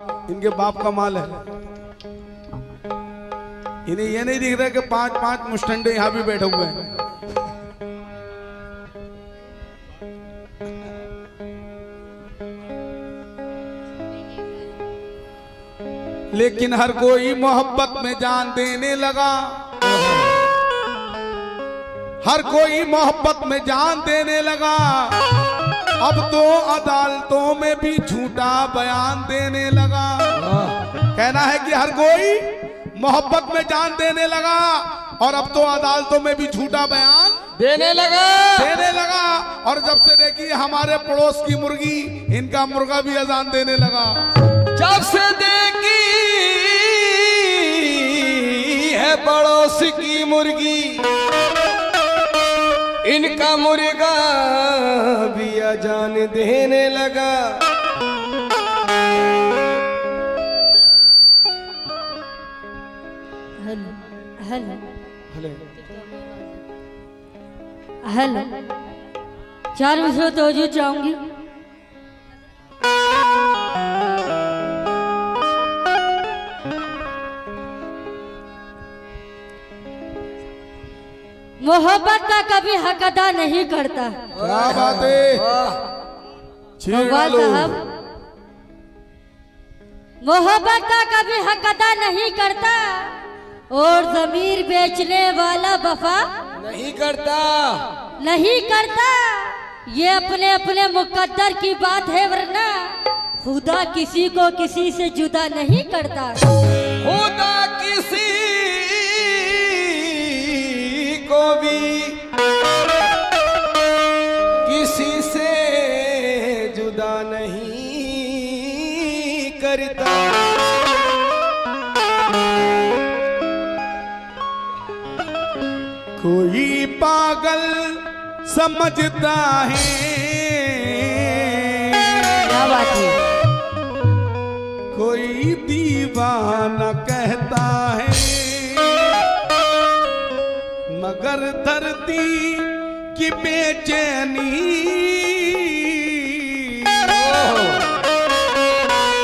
इनके बाप का माल है। इन्हें ये नहीं दिख रहा कि पांच पांच मुस्टंडे यहां भी बैठे हुए हैं। लेकिन हर कोई मोहब्बत में जान देने लगा, हर कोई मोहब्बत में जान देने लगा। अब तो अदालतों में भी झूठा बयान देने लगा। कहना है कि हर कोई मोहब्बत में जान देने लगा और अब तो अदालतों में भी झूठा बयान देने लगा। और जब से देखिए हमारे पड़ोस की मुर्गी, इनका मुर्गा भी अजान देने लगा। जब से देखी है पड़ोस की मुर्गी, इनका मुर्गा भी अजान देने लगा। हेलो हेलो 4 मिनट तवज्जो चाहूंगी। मोहब्बत का कभी हक अदा नहीं करता। क्या बात है साहब, मोहब्बत का कभी हक अदा नहीं करता और ज़मीर बेचने वाला वफा नहीं करता। ये अपने अपने मुकद्दर की बात है, वरना खुदा किसी को किसी से जुदा नहीं करता। खुदा किसी को भी किसी से जुदा नहीं करता। कोई पागल समझता है, क्या बात है। कोई दीवाना कहता है, मगर धरती की बेचैनी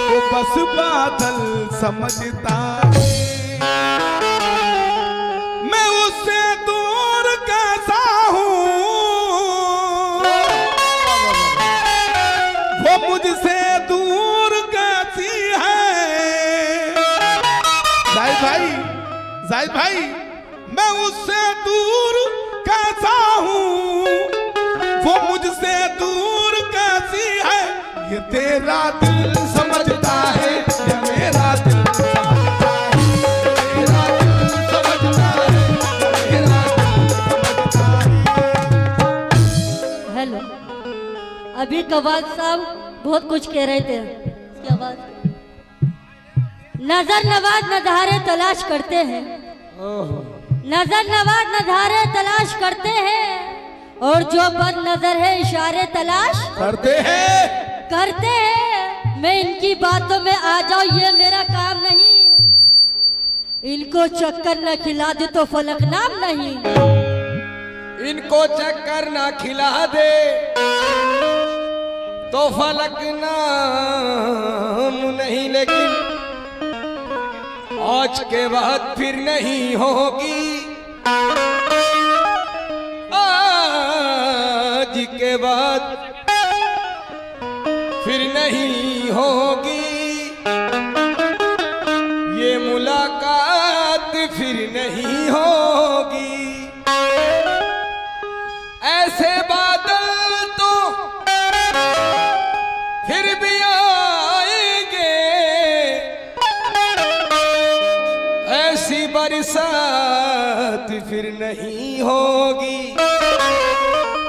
वो बस बादल समझता है। मैं उससे दूर कैसा हूँ, वो मुझसे दूर कैसी है। जाहिद भाई मैं उससे दूर कैसा हूँ, वो मुझसे दूर कैसी है। ये तेरा दिल समझता है, ये मेरा दिल समझता है, तेरा दिल समझता है, मेरा दिल समझता है। हेलो, अभी कवाल साहब बहुत कुछ कह रहे थे। क्या बात। नजर नवाज नज़ारे तलाश करते हैं, नजर नवाज नज़ारे तलाश करते हैं, और जो बद नजर है इशारे तलाश करते हैं। मैं इनकी बातों में आ जाऊं ये मेरा काम नहीं, इनको चक्कर न खिला दे तो फलक नाम नहीं। इनको चक्कर ना खिला दे तो फलक नाम नहीं। लेकिन आज के बाद फिर नहीं होगी, आज के बाद फिर नहीं होगी, ये मुलाकात फिर नहीं होगी। ऐसे बादल तो फिर भी आएंगे, ऐसी बरसात फिर नहीं होगी।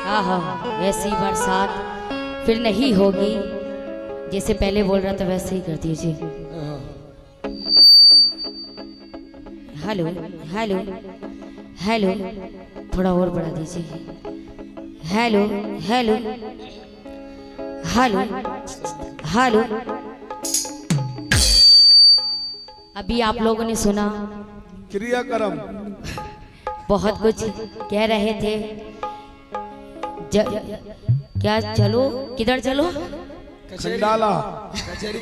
हाँ, वैसी बरसात फिर नहीं होगी। जैसे पहले बोल रहा था वैसे ही कर दीजिए। हेलो हेलो हेलो, थोड़ा और बढ़ा दीजिए। Hello hello hello hello. अभी आप लोगों ने सुना क्रियाक्रम, बहुत कुछ कह रहे थे। क्या चलो, किधर चलो? खंडाला कचहरी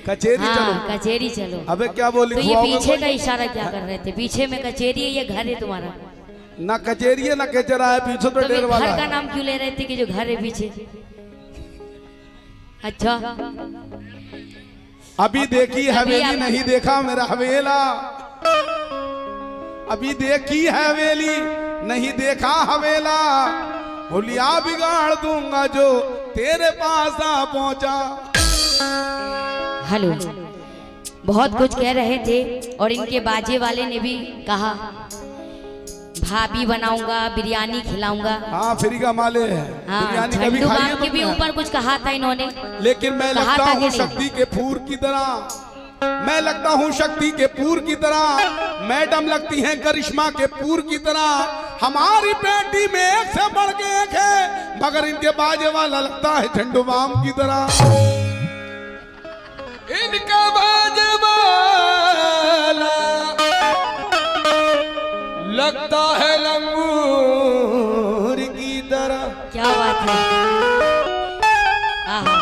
कचेरी हाँ चलो। कचेरी चलो। अबे क्या बोली? तो ये खुआओगे पीछे कोई? का इशारा क्या कर रहे थे? पीछे में कचेरी है, ये घर है तुम्हारा? ना कचेरी है ना कचरा है, पीछे तो तो डेर फिर वाला घर का है। नाम क्यों ले रहे थे कि जो घर है पीछे? अच्छा अभी देखी हवेली आप- नहीं देखा मेरा हवेला, अभी देखी हवेली नहीं देखा हवेला, हुलिया बिगाड़ दूंगा जो तेरे पास आ पहुंचा। हेलो, बहुत कुछ कह रहे थे और इनके बाजे वाले ने भी कहा भाभी बनाऊंगा, बिरयानी खिलाऊंगा। हाँ फ्री का माले है, हाँ बिरयानी कभी झंडू खाई है बाम के भी तुमने? ऊपर कुछ कहा था इन्होंने। लेकिन मैं कहा लगता था कि हूँ नहीं? शक्ति के फूर की तरह, मैं लगता हूँ शक्ति के पूर की तरह, मैडम लगती हैं करिश्मा के पूर की तरह। हमारी पेटी में एक से बढ़ के एक है, मगर इनके बाजे वाला लगता है झंडू बाम की तरह। इनका बाजे वाला लगता है लंगूर की तरह। क्या बात है। आहा।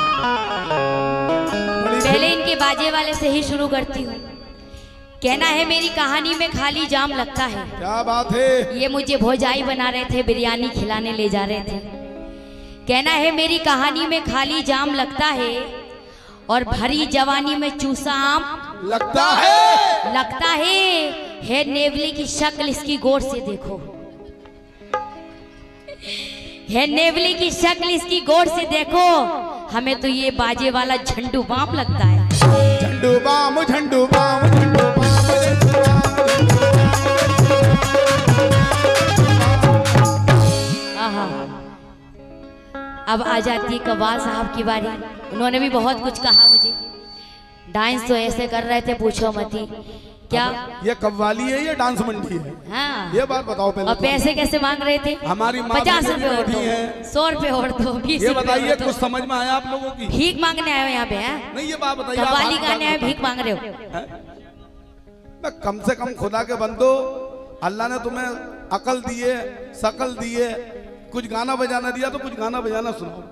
पहले इनके बाजे वाले से ही शुरू करती हूँ। कहना है मेरी कहानी में खाली जाम लगता है। क्या बात है? ये मुझे भोजाई बना रहे थे, बिरयानी खिलाने ले जा रहे थे। कहना है मेरी कहानी में खाली जाम लगता है और भरी जवानी में चूसा आम लगता है। लगता है नेवली की शक्ल इसकी गौर से देखो, है नेवली की शक्ल इसकी गौर से देखो। हमें तो ये बाजे वाला झंडू बाम लगता है। झंडू बाम झंडू बाम झंडू बाम झंडू बाम। आहा। अब आ जाती है कव्वाल साहब की बारी। उन्होंने भी बहुत कुछ कहा मुझे। डांस तो ऐसे कर रहे थे पूछो मत ही। क्या ये कव्वाली है ये डांस मंडी है? हाँ। ये बात बताओ पहले और तो। पैसे कैसे मांग रहे थे? हमारी माँ 50 बहनें रुपए और बैठी दो, हैं। 100 रुपए और दो, 20 ये रुपए बताइए और दो। कुछ समझ में आया आप लोगों की? भीख मांगने आए हो यहाँ पे? हैं नहीं ये बात बताइए। आप कव्वाली हाथ गाने आए, बताओ। भीख मांग रहे हो? ना कम से कम खुदा के बंदो, अल्लाह ने तुम्हें अकल दी है, शकल दी है, कुछ गाना बजाना दिया तो कुछ गाना बजाना सुनाओ।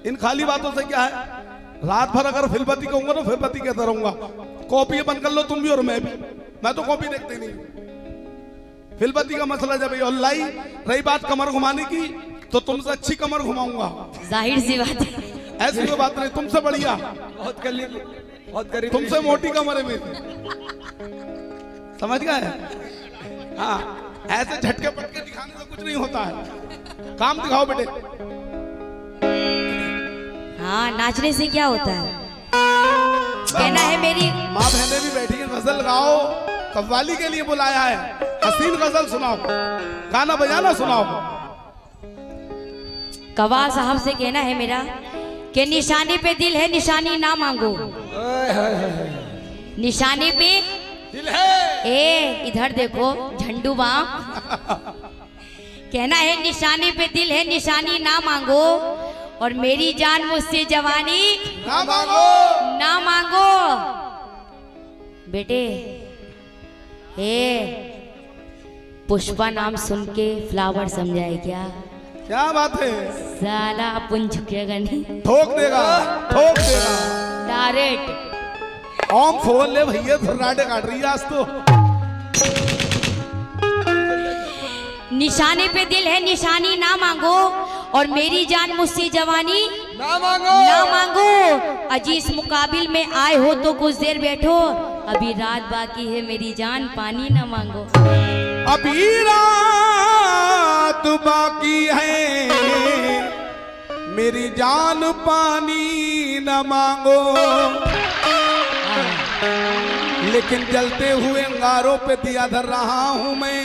इन खाली बातों से क्या है? रात भर अगर फिल्मपति कहूंगा तो फिल्मपति कहता रहूंगा। कॉपी बंद कर लो तुम भी और मैं भी। मैं तो कॉपी देखते नहीं। फिल्मपति का मसला जब ये लाई, रही बात कमर घुमाने की तो तुमसे अच्छी कमर घुमाऊंगा। जाहिर सी बात है। ऐसी कोई बात नहीं, तुमसे बढ़िया, बहुत करीब तुमसे मोटी कमर है मेरी। समझ गए? हाँ ऐसे झटके पटके दिखाने से कुछ नहीं होता है। काम दिखाओ बेटे। हाँ नाचने से क्या होता है? कहना है मेरी माँ बहने भी बैठी हैं, गजल गाओ, कव्वाली के लिए बुलाया है। हसीन गजल सुनाओ, गाना बजाना सुनाओ। कव्वाल साहब से कहना है मेरा कि निशाने पे दिल है, निशानी ना मांगो। निशाने पे दिल है। ए इधर देखो झंडू बाम। कहना है निशाने पे दिल है, निशानी ना मांगो और मेरी जान मुझसे जवानी ना मांगो। ना मांगो। बेटे हे पुष्पा नाम सुन के फ्लावर समझाए क्या? क्या बात है? साला अपन झुकेगा नहीं, ठोक देगा, ठोक देगा। डायरेक्ट। ओम फोन ले भैया, फर्राटे काट रही है आज तो। निशाने पे दिल है, निशानी ना मांगो और मेरी जान मुझसे जवानी ना मांगो। ना मांगो। अजीज मुकाबिल में आए हो तो कुछ देर बैठो, अभी रात बाकी है मेरी जान, पानी ना मांगो। अभी रात बाकी है मेरी जान, पानी न मांगो। लेकिन जलते हुए अंगारों पे दिया धर रहा हूं मैं।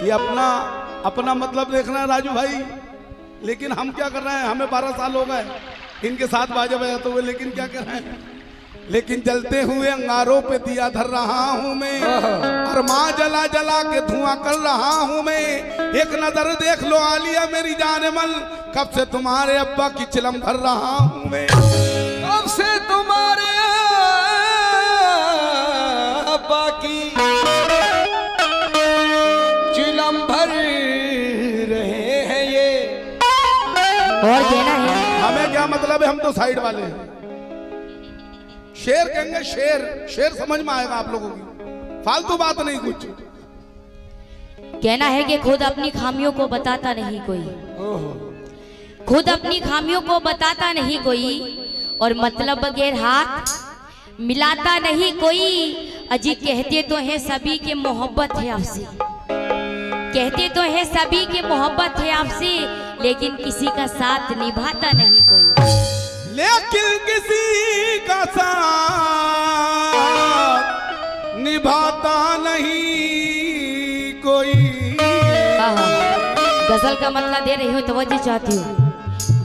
ये अपना मतलब देखना है राजू भाई। लेकिन हम क्या कर रहे हैं? हमें 12 साल हो गए इनके साथ बाजे बजाते हुए, लेकिन क्या कर रहे हैं? लेकिन जलते हुए अंगारों पे दिया धर रहा हूं मैं, और माँ जला जला के धुआं कर रहा हूं मैं। एक नजर देख लो आलिया मेरी जाने मन, कब से तुम्हारे अब्बा की चिलम भर रहा हूं मैं। कब से तुम्हारे अब्बा की चिलम भर रहे हैं ये। और कहना है हमें क्या मतलब है? हम तो साइड वाले हैं। शेर कहेंगे शेर, शेर समझ में आएगा आप लोगों की, फालतू बात नहीं कुछ। कहना है कि खुद अपनी खामियों को बताता नहीं कोई, खुद अपनी खामियों को बताता नहीं कोई, और मतलब बगैर हाथ मिलाता नहीं कोई। अजी कहते तो हैं सभी के मोहब्बत है आपसे, कहते तो हैं सभी के मोहब्बत है आपसे, लेकिन किसी का साथ निभाता नहीं कोई। लेकिन किसी का साथ निभाता नहीं कोई। गजल का मतलब दे रही हूँ, तवज्जो चाहती हूँ।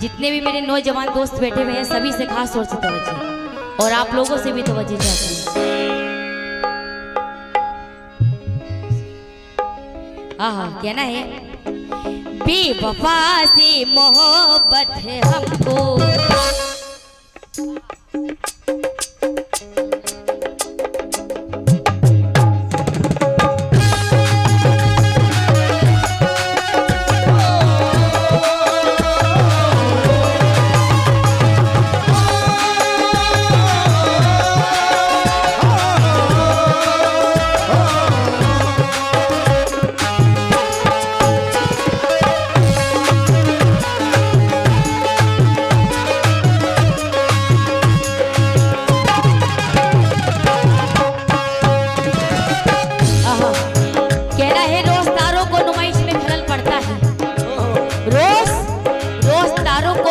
जितने भी मेरे नौजवान दोस्त बैठे हुए हैं सभी से खास तौर से तवज्जो, और आप लोगों से भी तवज्जो चाहती हूँ। कहना है बेवफा से मोहब्बत है हमको,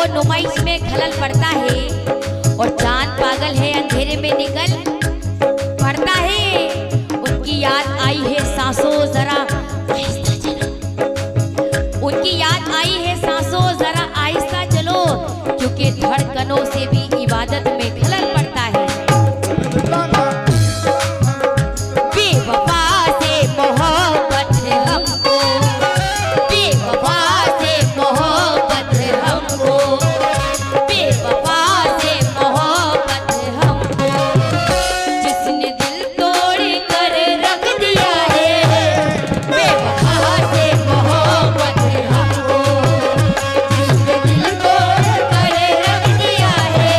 नुमाइश में खलल पड़ता है, और चांद पागल है अंधेरे में निकल पड़ता है। उनकी याद आई है सांसों जरा आहिस्ता चलो, उनकी याद आई है सांसों जरा आहिस्ता चलो, क्योंकि धड़कनों से भी इबादत में खलल पड़ता है। बेवफा से मोहब्बत है हमको, बेवफा से मोहब्बत है हमको, बेवफा से मोहब्बत है हमको, जिसने दिल तोड़ कर रख दिया है। बेवफा से मोहब्बत है हमको, जिसने दिल तोड़ कर रख दिया है।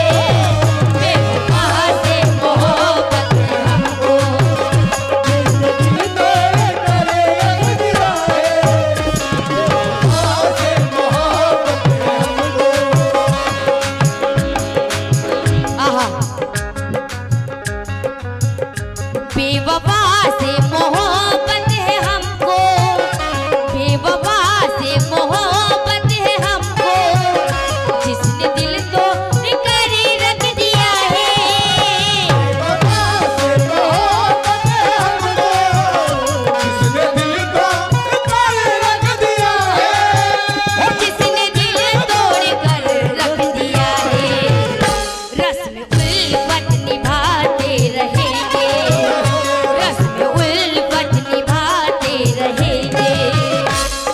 बेवफा से मोहब्बत है हमको, जिसने दिल तोड़ कर रख दिया है। बेवफा से मोहब्बत है हमको, बेवफा से मोहब्बत है हमको, जिसने दिल तो कर रख दिया है। बेवफा से मोहब्बत है हमको, जिसने दिल को कर रख दिया है। जिसने दिल तोड़ कर रख दिया है। रस्म उल्फत निभाते रहेंगे, रस्म उल्फत निभाते रहेंगे,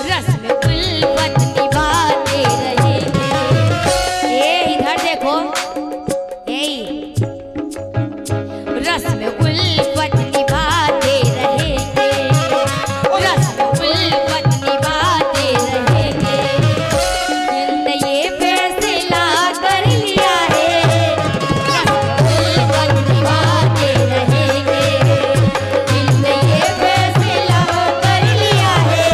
रस्म उल्फत निभाते रहेंगे। इधर देखो, रस्म उल्फत निभाते रहेंगे, रस्म उल्फत निभाते रहेंगे। दिल ने ये फैसला कर लिया है, रस्म उल्फत निभाते रहेंगे। दिल ने ये फैसला कर लिया है।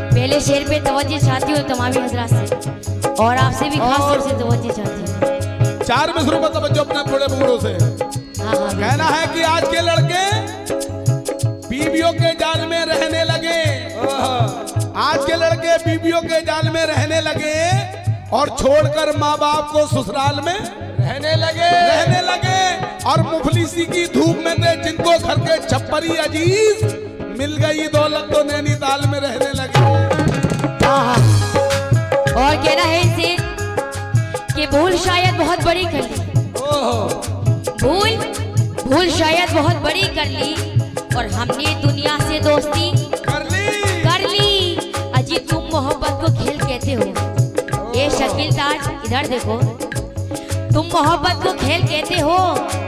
पहले शेर पे तवज्जो चाहती हूँ तमामी हजरात से, और आपसे भी खास तौर से तवज्जो चाहती हूँ। 4 मिसरों में तवज्जो अपने थोड़े बूढ़ों से। कहना है कि आज के लड़के बीवियों के जाल में रहने लगे, आज के लड़के बीवियों के जाल में रहने लगे, और छोड़कर माँ बाप को ससुराल में रहने लगे और मुफलिसी की धूप में थे, जिनको घर के छप्परी अजीज मिल गई दौलत तो नैनीताल में रहने लगे। और कहना है इसे कि भूल शायद बहुत बड़ी कर ली, भूल शायद बहुत बड़ी कर ली, और हमने दुनिया से दोस्ती कर ली। अजी तुम मोहब्बत को खेल कहते हो। ये शकील ताज इधर देखो, तुम मोहब्बत को खेल कहते हो,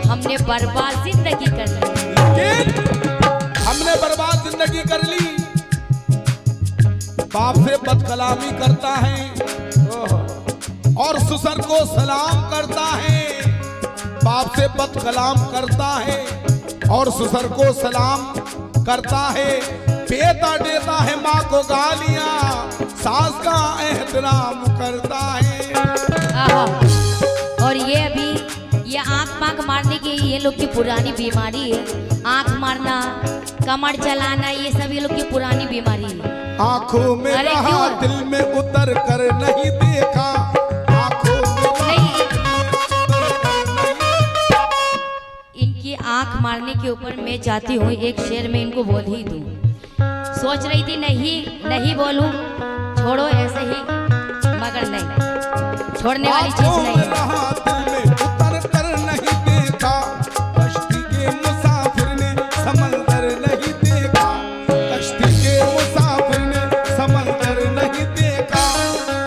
हमने बर्बाद जिंदगी कर ली। हमने बर्बाद जिंदगी कर ली। बाप से बदकलामी करता है और ससुर को सलाम करता है। बाप से बदकलाम करता है और ससुर को सलाम करता है। बेटा देता है माँ को गालियां, सास का एहतराम करता है। और ये अभी ये आंख मांख मारने की ये लोग की पुरानी बीमारी है। आंख मारना, कमर चलाना, ये सब ये लोग की पुरानी बीमारी है। आंखों में रहा दिल में उतर कर नहीं देखा, आंखों में इनकी आंख मारने के ऊपर मैं चाहती हूँ एक शेर में इनको बोल ही दूं। सोच रही थी नहीं बोलूं, छोड़ो ऐसे ही, मगर नहीं, छोड़ने वाली चीज नहीं। दिल में उतर कर नहीं देखा, कश्ती के मुसाफिर ने समंदर नहीं देखा, कश्ती के मुसाफिर ने समंदर नहीं देखा।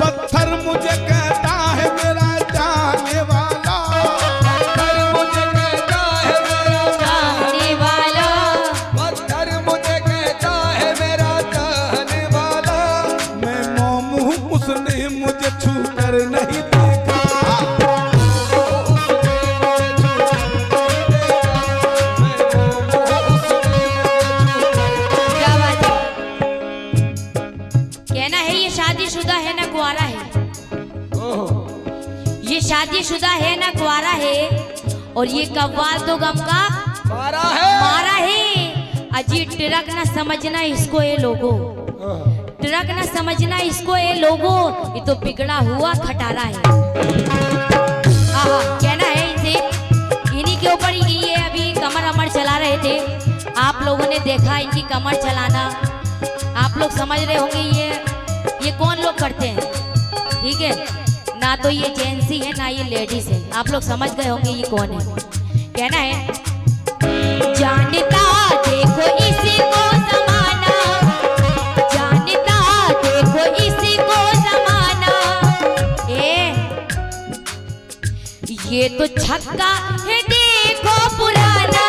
पत्थर मुझे कहता है मेरा चाहने वाला, पत्थर मुझे कहता है मेरा चाहने वाला, पत्थर मुझे कहता है मेरा चाहने वाला। मैं मोम हूँ उसने मुझे छू कर नहीं देखा। क्या बात है? कहना है ये शादीशुदा है ना कुआरा है, ये शादीशुदा है ना कुआरा है, और ये कव्वाल तो गम का मारा है। अजी ट्रक ना समझना इसको ये लोगो, ट्रक ना समझना इसको ये लोगो, ये तो बिगड़ा हुआ खटारा है। कहना है इसे, इन्हीं के ऊपर ये अभी कमर अमर चला रहे थे। आप लोगों ने देखा इनकी कमर चलाना, आप लोग समझ रहे होंगे ये कौन लोग करते हैं, ठीक है ना? तो ये जेंट्स है ना ये लेडीज है, आप लोग समझ गए होंगे ये कौन है। कहना है जानता देखो इसी को जमाना, जानता देखो इसी को जमाना, ये तो छक्का है देखो पुराना,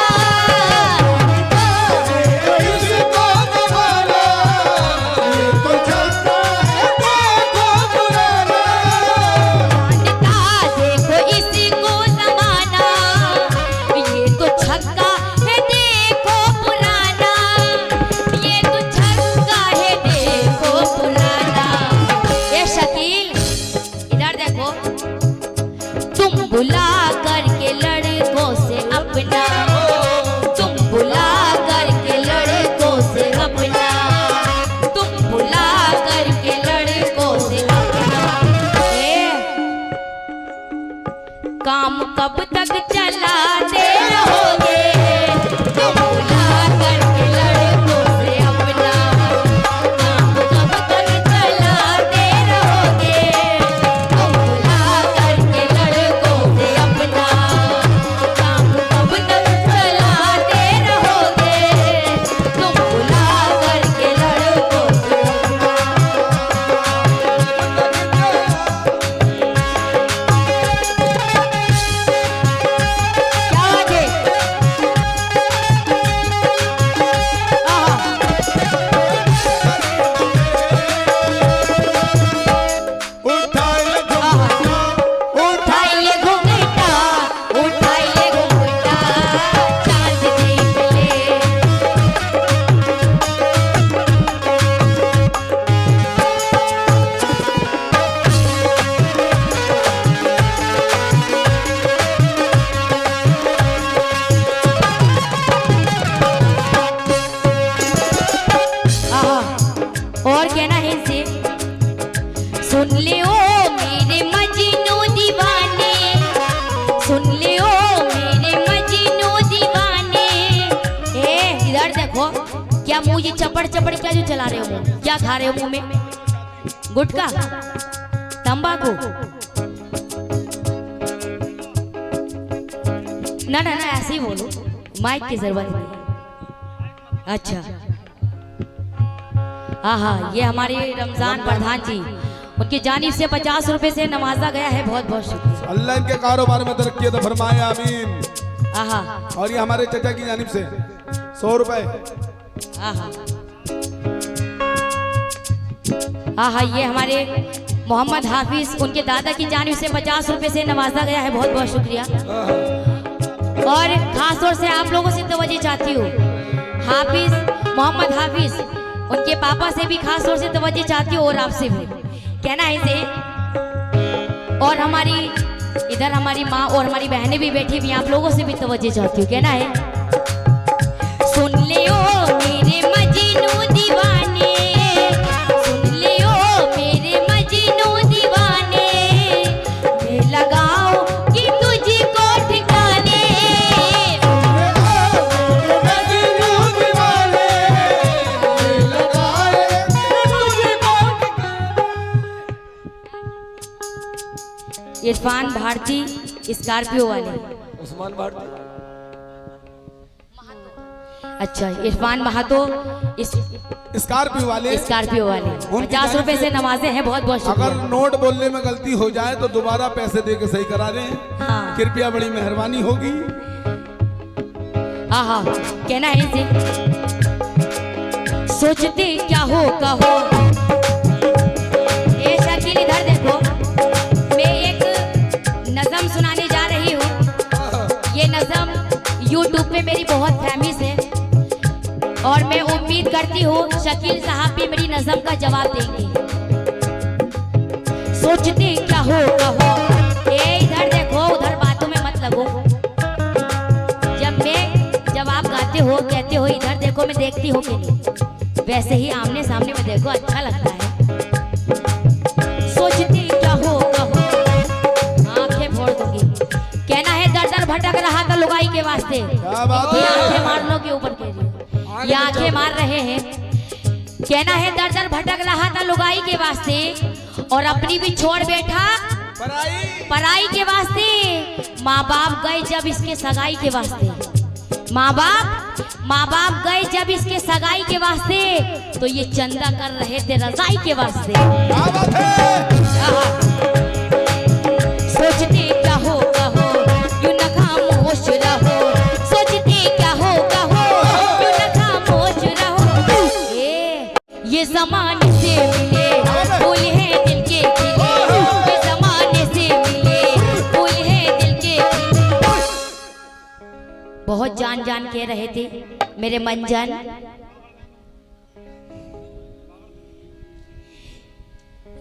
बुला करके लड़ क्या मुंह ये चपड़ चपड़ क्या जो चला रहे हो मुंह? क्या खा रहे हो मुंह में? गुटखा, तंबाकू? ना ना ना, ऐसे ही बोलो, माइक की जरूरत नहीं। अच्छा, हाँ हाँ, ये हमारे रमजान प्रधान जी, उनकी जानिब से 50 रुपए से नवाजा गया है। बहुत बहुत शुक्रिया। अल्लाह इनके कारोबार में तरक्की तो फरमाए, आमीन। आहा और ये हमारे चाचा की जानिब से 100 रुपए। आहा आहा, ये हमारे मोहम्मद हाफिज, उनके दादा की जानिब से 50 रुपए से नवाजा गया है। बहुत बहुत शुक्रिया। और खास तौर से आप लोगों से तवज्जो चाहती हूँ, हाफिज, मोहम्मद हाफिज, उनके पापा से भी खास तौर से तवज्जो चाहती हूँ, और आपसे भी कहना है इसे। और हमारी इधर हमारी माँ और हमारी बहनें भी बैठी हुई, आप लोगों से भी तवज्जो चाहती हूँ। कहना है, सुन ले ओ मेरे मजनू दीवाने, सुन ले ओ मेरे मजनू दीवाने, मैं लगाओ कि तुझको ठिकाने। इरफान भारती, स्कॉर्पियो वाले। उस्मान भारती। अच्छा, इरफान महातो, स्कॉर्पियो वाले। 50 रुपए से नवाजे हैं। बहुत बहुत शुक्रिया। अगर नोट बोलने में गलती हो जाए तो दोबारा पैसे दे के सही करा दें। हाँ। कृपया, बड़ी मेहरबानी होगी। आहा, कहना है इसे, सोचते क्या हो कहो। ए शकील, इधर देखो, मैं एक नज़म सुनाने जा रही हूँ। ये नज़म YouTube पे मेरी बहुत फेमस है, और मैं उम्मीद करती हूँ शकील साहब भी मेरी नज़म का जवाब देंगे। सोचते क्या हो कहो, ए इधर देखो, उधर बातों में मत लगो। जब आप गाते हो, कहते हो इधर देखो, मैं देखती हूँ कि नहीं, वैसे ही आमने सामने में देखो, अच्छा लगता है। सोचते क्या हो कहो, आंखें फोड़ दूंगी। कहना है, दर दर भटक रहा था लुगाई के वास्ते। क्या बात ये है? आंखें मार लो के ऊपर कह रही हो, ये आंखें मार रहे हैं। कहना है, दर दर भटक रहा था लुगाई के वास्ते, और अपनी भी छोड़ बैठा पराई के वास्ते। माँ बाप गए जब इसके सगाई के वास्ते, माँ बाप गए जब इसके सगाई के वास्ते, तो ये चंदा कर रहे थे रजाई के वास्ते। क्या बात है? सोचते क्या हो कहो, यूं न खामोश रहो। सोचते क्या हो कहो, यूं न खामोश रहो। ये ज़माने से मिले फूल है दिल के खिले, ये ज़माने से मिले फूल है दिल के खिले। बहुत जान जान कह रहे थे मेरे मंजन।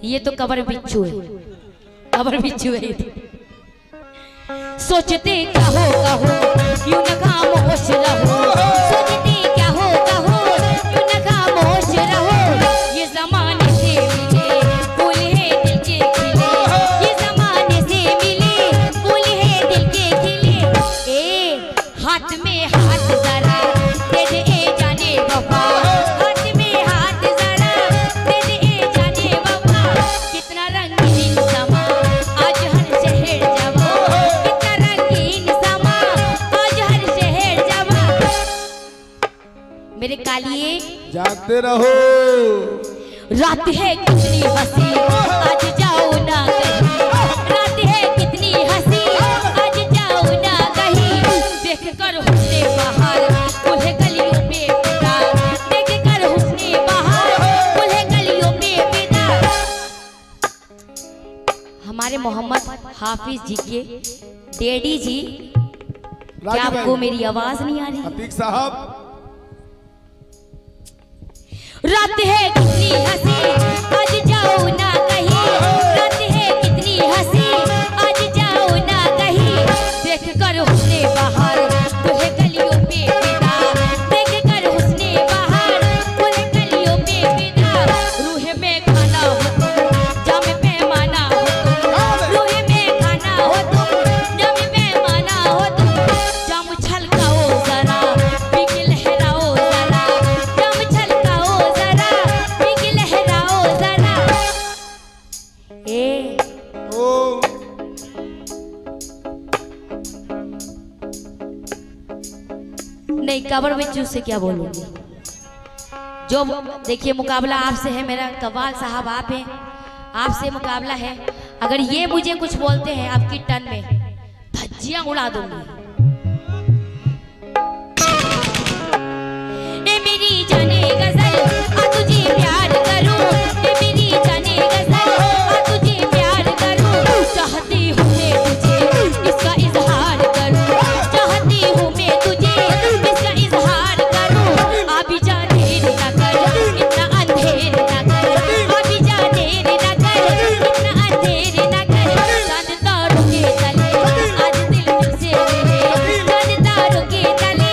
ये तो कबर बिच्छू है, कबर बिच्छू है ये तो। सोचते क्या हो कहो, यूं न खामोश रहो। सोचते क्या हो कहो, यूं न खामोश रहो। ये ज़माने से मिले फूल है दिल के खिले, ये ज़माने से मिले फूल है दिल के खिले। ए हाथ में हाथ जरा दे दे ए जाने वफा, हाथ में हाथ जरा दे दे ए जाने वफा। कितना रंगीन समा आज हर शहर जवा, कितना रंगीन समा आज हर शहर जवा। मेरे कालिए, जागते रहो। रात है कितनी हंसी, आज जाओ ना कहीं। रात है कितनी हंसी, आज जाओ ना कहीं। देख कर हुस्ने बहार खुले गलियों में फिदा, देख कर हुस्ने बहार खुले गलियों में फिदा। हमारे मोहम्मद हाफिज जी के डैडी जी, क्या राजू आपको भाई, मेरी आवाज नहीं आ रही? अतीक साहब। रात है कितनी हंसी, आज जाओ ना कहीं। रात है कितनी हंसी, आज जाओ ना कहीं। देख कर हुस्ने बहार खुले गलियों में फिदा, देख कर हुस्ने बहार खुले गलियों में फिदा। रूह में खाना हो तुम, जाम पैमाना हो तुम। रूह में खाना हो तुम, जाम पैमाना हो तुम। जाम छलकाओ जरा, बिक लहराओ जरा, जाम नहीं, कबर बिच्छू से क्या बोलूंगी। जो देखिए मुकाबला आपसे है, मेरा कव्वाल साहब आप हैं, आपसे मुकाबला है। अगर ये मुझे कुछ बोलते हैं आपकी टन में धज्जियां उड़ा दूंगी। ए मेरी जाने गजल आ तुझे प्यार करूं, ए मेरी जाने गजल आ तुझे प्यार करूं, चाहती हूं मैं तुझे इसका इजहार करूं, चाहती हूं मैं तुझे इसका इजहार करूं। अभी जा देर न कर, इतना अंधेर न कर, अभी जा देर न कर, इतना अंधेर न कर। चांद तारों के तले आज दिल तुझसे मिले, चांद तारों के तले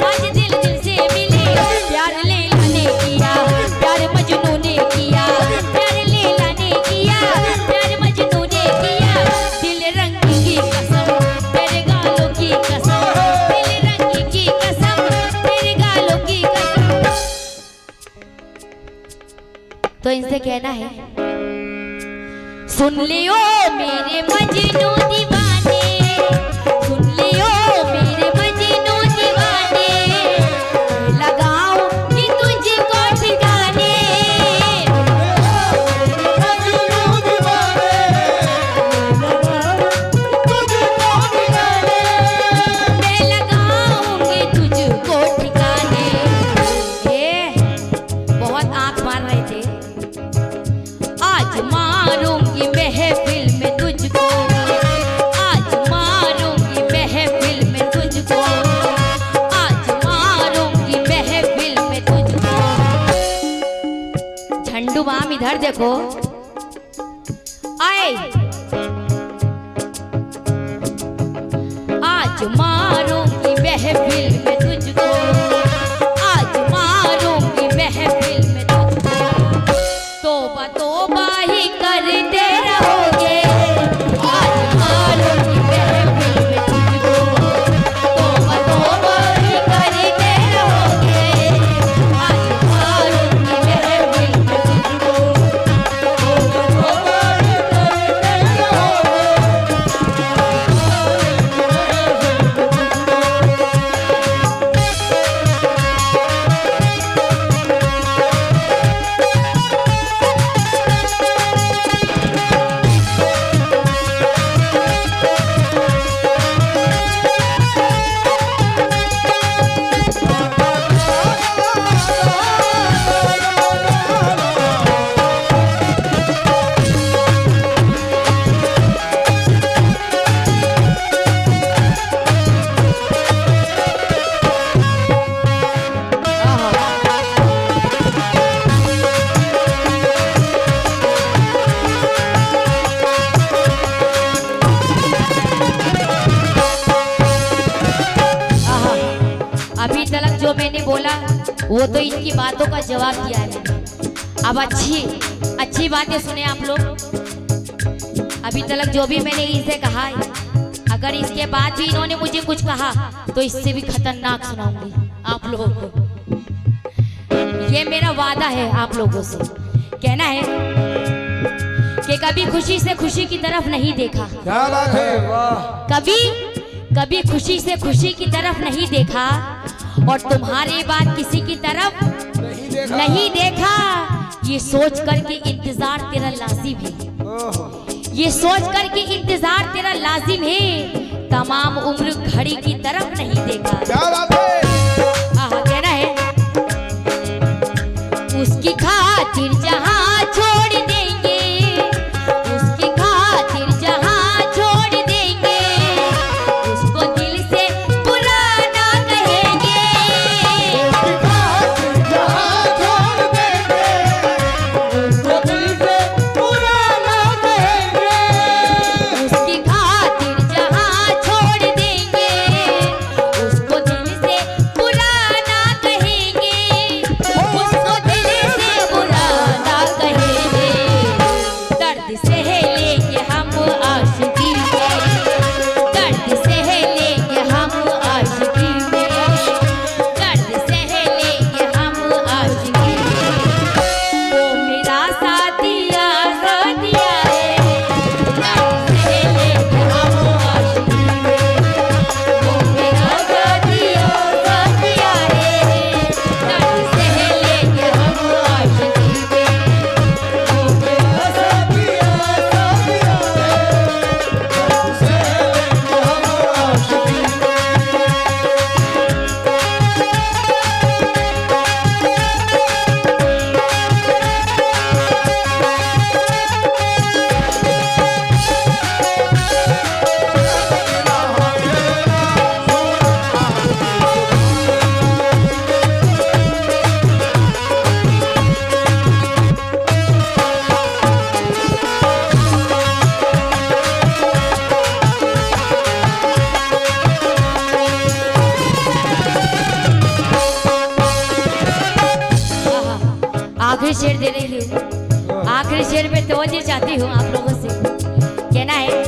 आज दिल तुझसे मिले। प्यार लैला ने किया, प्यार मजनू ने किया, प्यार लैला ने किया, प्यार मजनू ने किया। दिल रंगी की कसम तेरे गालों की कसम, दिल रंगी की कसम तेरे गालों की कसम। तो इनसे कहना है, सुन लियो मेरे मजनू दीवाने, सुन लियो मेरे मजनू दीवाने, लगाओ कि तुझको ठिकाने। मैं लगाऊंगी तुझको ठिकाने। बहुत आंख मार रहे थे। आज मारूंगी महफिल में तुझको, आज मारूंगी महफिल में तुझको, आज मारूंगी महफिल में तुझको। झंडू बाम इधर देखो, आए आज मारूंगी महफिल में तुझको, आज मारूंगी महफिल में तुझको। तोबा तोबा ही करते रहोगे, आज मारूंगी महफिल में तुझको। तोबा तोबा ही करते रहोगे, आज मारूंगी महफिल में तुझको। तोबा तोबा ही करते रहोगे। अभी तक जो मैंने बोला वो तो इनकी बातों का जवाब दिया है मैंने। अब अच्छी बातें सुने आप लोग। अभी तक जो भी मैंने इनसे कहा है, अगर इसके बाद भी इन्होंने मुझे कुछ कहा तो इससे भी खतरनाक सुनाऊंगी आप लोगों को। ये मेरा वादा है आप लोगों से। कहना है कि कभी खुशी से खुशी की तरफ नहीं देखा, क्या बात है, वाह। कभी खुशी से खुशी की तरफ नहीं देखा, और तुम्हारी बात किसी की तरफ नहीं देखा। ये सोच कर के इंतजार तेरा लाजिम है, ये सोच कर के इंतजार तेरा लाजिम है। तमाम उम्र घड़ी की तरफ नहीं देखा। क्या बात है। कहना है, उसकी खातिर जहां छोड़ देंगे, उसकी खातिर जहां छोड़ देंगे, उसको दिल से बुरा ना कहेंगे। उसकी खातिर जहां छोड़ देंगे, उसको दिल से बुरा ना कहेंगे। उसकी खातिर जहां छोड़ देंगे, उसको आखिरी शेर दे रही हूँ। आखिरी शेर पे तवज्जो चाहती हूँ आप लोगों से। कहना है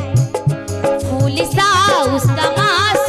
फूल सा उस तमाशा